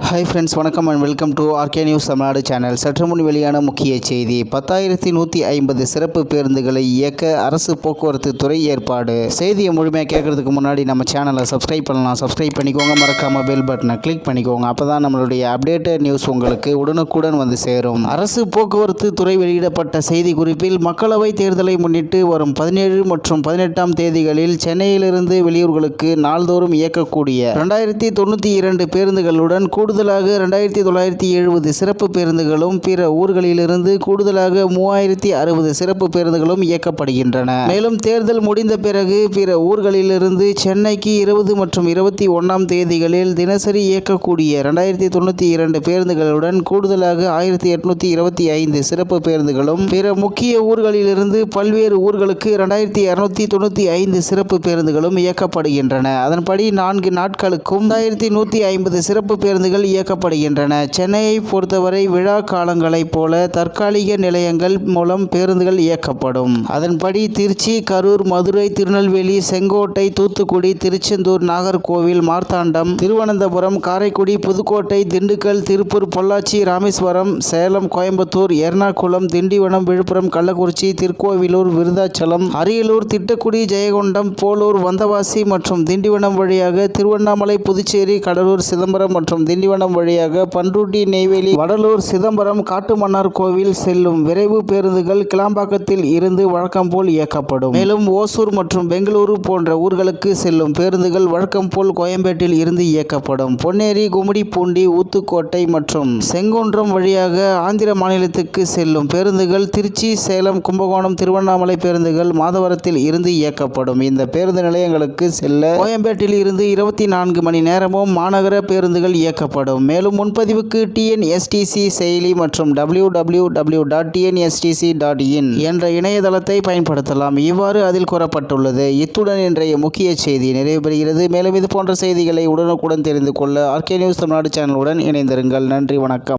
Hi friends, வணக்கம் and welcome to R K news Tamil Nadu channel. சற்று முன் வெளியான முக்கிய செய்தி. 10,150 சிறப்பு பேருந்துகளை இயக்க அரசு போக்குவரத்து துறை ஏற்பாடு. செய்தியை முழுமையாக கேட்கறதுக்கு முன்னாடி நம்ம சேனலை சப்ஸ்கிரைப் பண்ணலாம். சப்ஸ்கிரைப் பண்ணிக்கோங்க, மறக்காம பெல் பட்டனை கிளிக் பண்ணிக்கோங்க. அப்போ தான் நம்மளுடைய அப்டேட்டட் நியூஸ் உங்களுக்கு உடனுக்குடன் வந்து சேரும். அரசு போக்குவரத்து துறை வெளியிடப்பட்ட செய்தி குறிப்பில், மக்களவை தேர்தலை முன்னிட்டு வரும் 17 மற்றும் 18ஆம் தேதிகளில் சென்னையிலிருந்து வெளியூர்களுக்கு நாள்தோறும் இயக்கக்கூடிய 2092 பேருந்துகளுடன் கூடுதலாக 2970 சிறப்பு பேருந்துகளும் பிற ஊர்களிலிருந்து கூடுதலாக 3060 சிறப்பு பேருந்துகளும் இயக்கப்படுகின்றன. மேலும் தேர்தல் முடிந்த பிறகு பிற ஊர்களிலிருந்து சென்னைக்கு 20 மற்றும் 21ஆம் தேதிகளில் தினசரி இயக்கக்கூடிய 2092 பேருந்துகளுடன் கூடுதலாக 1825 சிறப்பு பேருந்துகளும் பிற முக்கிய ஊர்களிலிருந்து பல்வேறு ஊர்களுக்கு 2295 சிறப்பு பேருந்துகளும் இயக்கப்படுகின்றன. அதன்படி 4 நாட்களுக்கும் 1150 சிறப்பு பேருந்துகள் இயக்கப்படுகின்றன. சென்னையை பொறுத்தவரை விழா காலங்களைப் போல தற்காலிக நிலையங்கள் மூலம் பேருந்துகள் இயக்கப்படும். அதன்படி திருச்சி, கரூர், மதுரை, திருநெல்வேலி, செங்கோட்டை, தூத்துக்குடி, திருச்செந்தூர், நாகர்கோவில், மார்த்தாண்டம், திருவனந்தபுரம், காரைக்குடி, புதுக்கோட்டை, திண்டுக்கல், திருப்பூர், பொள்ளாச்சி, ராமேஸ்வரம், சேலம், கோயம்புத்தூர், எர்ணாகுளம், திண்டிவனம், விழுப்புரம், கள்ளக்குறிச்சி, திருக்கோவிலூர், விருதாச்சலம், அரியலூர், திட்டக்குடி, ஜெயங்கொண்டம், போலூர், வந்தவாசி மற்றும் திண்டிவனம் வழியாக திருவண்ணாமலை, புதுச்சேரி, கடலூர், சிதம்பரம் மற்றும் திண்டிவனம் வழியாக பண்ருட்டி, நெய்வேலி, வடலூர், சிதம்பரம், காட்டுமன்னார் கோவில் செல்லும் விரைவு பேருந்துகள் கிளாம்பாக்கத்தில் இருந்து வழக்கம் போல் இயக்கப்படும். மேலும் ஓசூர் மற்றும் பெங்களூரு போன்ற ஊர்களுக்கு செல்லும் பேருந்துகள் வழக்கம் போல் கோயம்பேட்டில் இருந்து இயக்கப்படும். பொன்னேரி, கும்மிடிப்பூண்டி, ஊத்துக்கோட்டை மற்றும் செங்குன்றம் வழியாக ஆந்திர மாநிலத்துக்கு செல்லும் பேருந்துகள் திருச்சி, சேலம், கும்பகோணம், திருவண்ணாமலை பேருந்துகள் மாதவரத்தில் இருந்து இயக்கப்படும். இந்த பேருந்து நிலையங்களுக்கு செல்ல கோயம்பேட்டில் இருந்து 24 மணி நேரமும் மாநகர பேருந்துகள் இயக்கப்படும். மேலும் முன்பதிவுக்கு TNSTC செயலி மற்றும் www.tnstc.in என்ற இணையதளத்தை பயன்படுத்தலாம். இவ்வாறு அதில் கூறப்பட்டுள்ளது. இத்துடன் இன்றைய முக்கிய செய்தி நிறைவு பெறுகிறது. மேலும் இது போன்ற செய்திகளை உடனுக்குடன் தெரிந்து கொள்ள ஆர்கே நியூஸ் தமிழ்நாடு சேனலுடன் இணைந்திருங்கள். நன்றி, வணக்கம்.